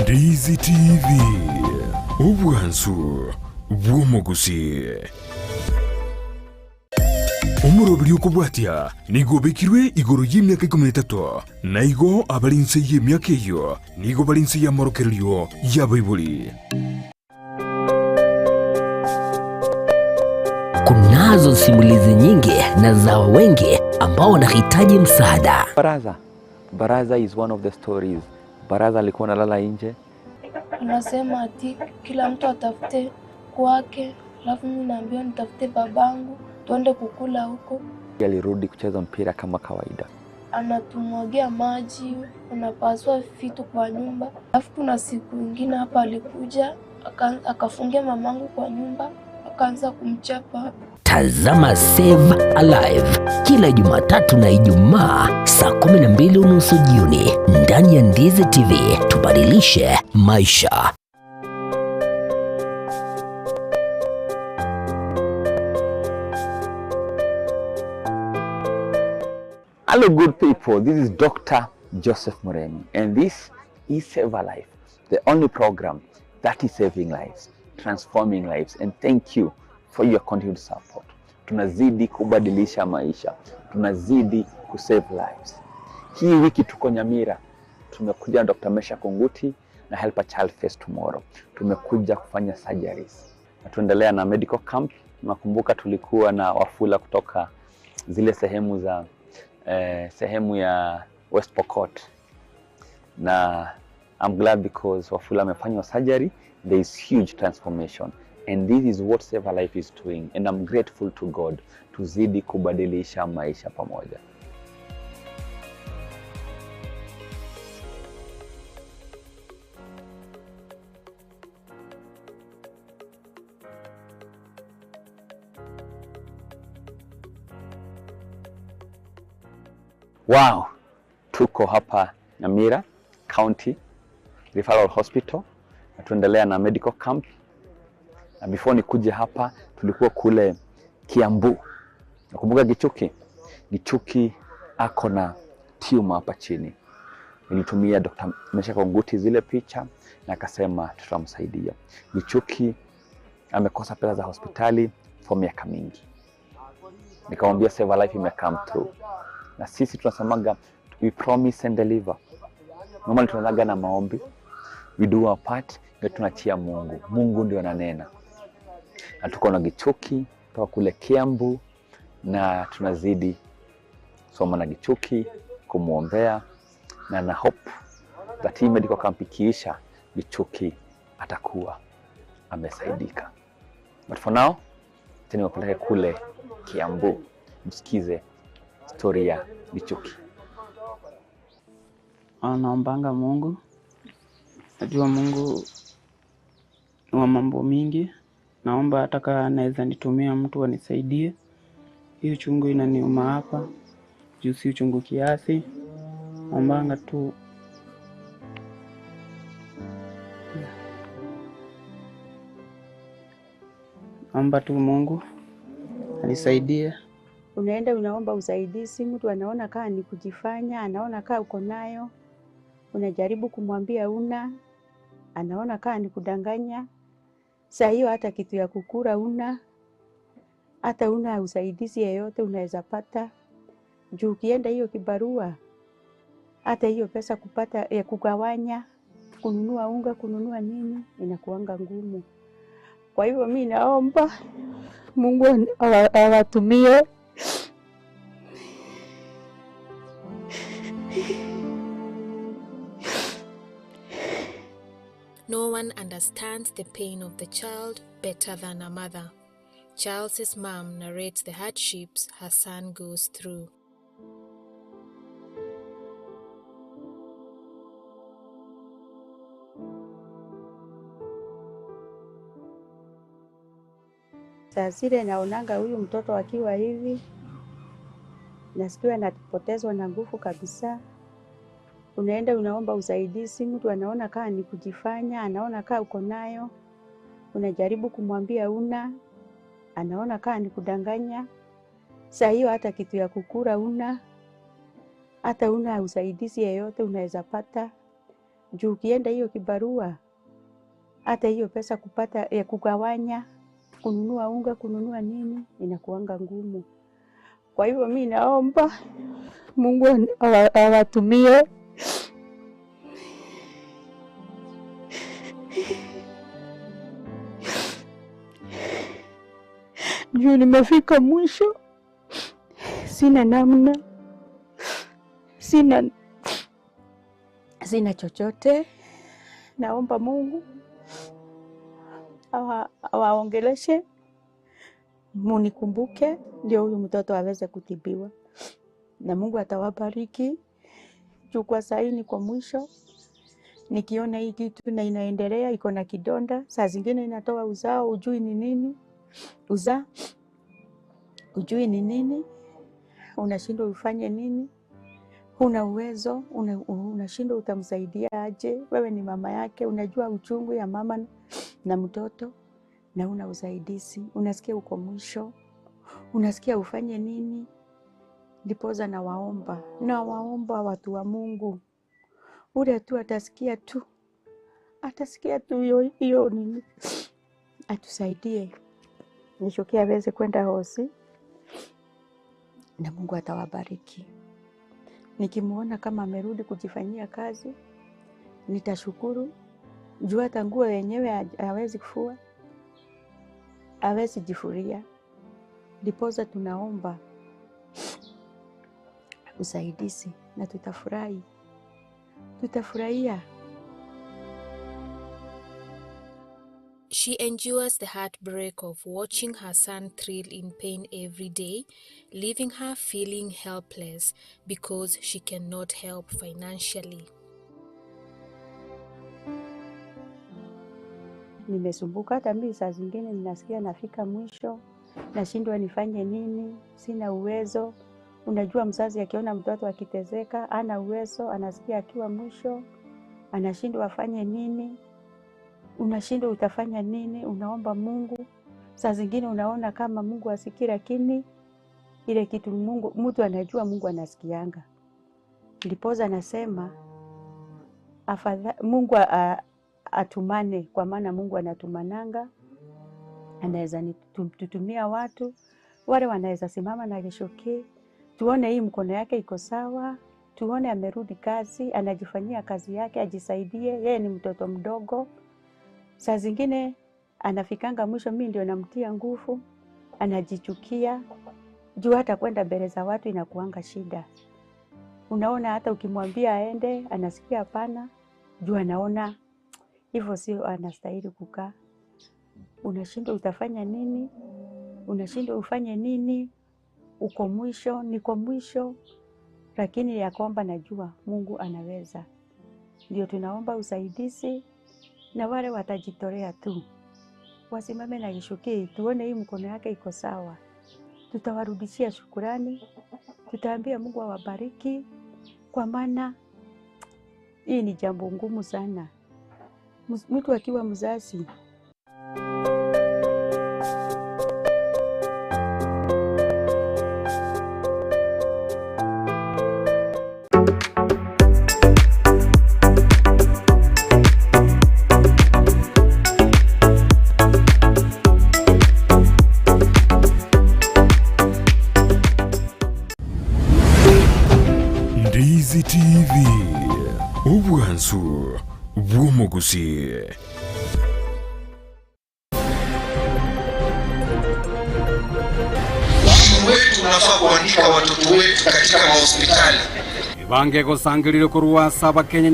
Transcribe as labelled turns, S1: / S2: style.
S1: Ndizi TV obwansu bw'omugusi omurobiri okubwatya nigobekirwe igoro y'emyaka 13 naigo abalinse y'emyaka eyo nigo balinse y'amorokereryo y'abaibuli.
S2: Kunazo simulizi nyingi na za wengi ambao wanahitaji msaada.
S3: Baraza is one of the stories. Baraza alikuwa analala nje.
S4: Anasema ati kila mtu atafute kwake, alafu mimi naambiwa nitafute babangu tuende kukula huko.
S3: Alirudi kucheza mpira kama kawaida.
S4: Anatumwagia maji, anapasua vitu kwa nyumba. Alafu kuna siku nyingine hapa alikuja akafungia mamangu kwa nyumba, akaanza kumchapa.
S2: Tazama Save Alive kila Jumatatu na Ijumaa saa 12:30 jioni ndani ya Ndizi TV. Tubadilishe maisha.
S3: Hello good people, this is Dr. Joseph Muremi and this is Save Alive, the only program that is saving lives, transforming lives, and thank you for your continued support. Tunazidi kubadilisha maisha, tunazidi kusave lives. Hii wiki tuko Nyamira, tumekuja na Dr. Mesha Kunguti na Help a Child Face Tomorrow. Tumekuja kufanya surgeries. Na tuendelea na medical camp. Nakumbuka tulikuwa na Wafula kutoka zile sehemu za sehemu ya West Pokot. Na I'm glad because Wafula amefanya surgery, there is huge transformation. And this is what Save a Life is doing. And I'm grateful to God. Tuzidi kubadilisha maisha pamoja. Wow, tuko hapa Nyamira County Referral Hospital. Na tuendelea na medical camp. Na before nikuje hapa tulikuwa kule Kiambu. Nakumbuka Gichuki ako na tumor hapa chini. Nilitumia Dr. Mesha Kunguti zile picha na akasema tutamsaidia. Gichuki amekosa pesa za hospitali for miaka mingi. Nikamwambia Save a Life ime come through. Na sisi tunasemaga we promise and deliver. Normally tunaanza na maombi. We do our part, na tunachia Mungu. Mungu ndio ananena. Na tuko na Gichuki toka kule Kiambu na tunazidi soma na Gichuki kumuombea na hope that hii medical camp ikiisha Gichuki atakuwa amesaidika. But for now tena wapeleke kule Kiambu msikize story ya Gichuki.
S5: Naombanga Mungu. Najua Mungu wa mambo mingi. Naomba hata kama anaweza nitumia mtu anisaidie. Hiyo chungu inaniuma hapa. Juu si chungu kiasi. Naombanga tu. Naomba tu Mungu anisaidie.
S6: Unaenda unaomba usaidizi, mtu anaona kama ni kujifanya, anaona kama uko nayo. Unajaribu kumwambia anaona kama ni kudanganya. Saa hiyo hata kitu ya kukula hata usaidizi yeyote unaweza pata. Juu ukienda hiyo kibarua, hata hiyo pesa kupata ya kugawanya, kununua unga, kununua nini, inakuanga ngumu. Kwa hivyo mimi naomba Mungu awatumie.
S7: No one understands the pain of the child better than a mother. Charles's mom narrates the hardships her son goes through.
S6: Saa zile naonanga huyu mtoto akiwa hivi, nasikia anapotezwa na nguvu kabisa. Unaenda unaomba usaidizi, mtu anaona kama ni kujifanya, anaona kama uko nayo. Unajaribu kumwambia anaona kama ni kudanganya. Saa hiyo hata kitu ya kukula hata usaidizi yeyote unaweza pata. Juu ukienda hiyo kibarua, hata hiyo pesa kupata ya kugawanya, kununua unga, kununua nini, inakuanga ngumu. Kwa hivyo mimi naomba Mungu awatumie juu nimefika mwisho, sina namna, sina chochote. Naomba Mungu awaongeleshe, munikumbuke, ndio huyu mtoto aweze kutibiwa, na Mungu atawabariki. Juu kwa saa hii kwa mwisho, nikiona hii kitu na inaendelea, iko na kidonda, saa zingine inatoa uzao, ujui ni nini, ujui ni nini, unashindwa ufanye nini, huna uwezo, unashindwa utamsaidia aje. Wewe ni mama yake, unajua uchungu ya mama na mtoto, na una usaidizi, unasikia uko mwisho, unasikia ufanye nini. Ndipoza nawaomba watu wa Mungu, ule tu atasikia tu hiyo nini, atusaidie Nishoki aweze kwenda hosi, na Mungu atawabariki. Nikimuona kama amerudi kujifanyia kazi, nitashukuru. Juu hata nguo yenyewe hawezi kufua, hawezi jifuria. Ndiposa tunaomba usaidizi, na tutafurahia.
S7: She endures the heartbreak of watching her son thrill in pain every day, leaving her feeling helpless because she cannot help financially.
S6: Nimesumbuka, hata mimi saa zingine ninasikia nafika mwisho, nashindwa nifanye nini, sina uwezo. Unajua mzazi akiona mtoto akiteseka, ana uwezo, anasikia akiwa mwisho, anashindwa afanye nini. Unashindwa utafanya nini, unaomba Mungu. Saa zingine unaona kama Mungu asikii, lakini ile kitu mtu anajua Mungu anasikianga. Ndiposa nasema Mungu atumane, kwa maana Mungu anatumananga. Anaweza tutumia watu wale wanaweza simama na Gishoki, tuone hii mkono yake iko sawa, tuone amerudi kazi, anajifanyia kazi yake, ajisaidie. Yeye ni mtoto mdogo. Saa zingine anafikanga mwisho, mimi ndio namtia nguvu, anajichukia. Juu hata kwenda mbele za watu inakuanga shida. Unaona hata ukimwambia aende, anasikia hapana. Juu anaona hivyo sio anastahili kukaa. Unashindwa utafanya nini? Unashindwa ufanye nini? Uko mwisho, niko mwisho. Lakini ya kwamba najua Mungu anaweza. Ndio tunaomba usaidizi, na wale watajitolea tu, wasimame na Gishoki, tuone hii mkono yake iko sawa. Tutawarudishia shukurani, tutaambia Mungu awabariki, kwa maana hii ni jambo ngumu sana. Mtu akiwa mzazi,
S1: Ndizi TV, ubwansu bw'omuguzi.
S8: Wetu unafaa kuandika watoto wetu katika mahospitali.
S9: Bange gusangirire kurwasa Abakenya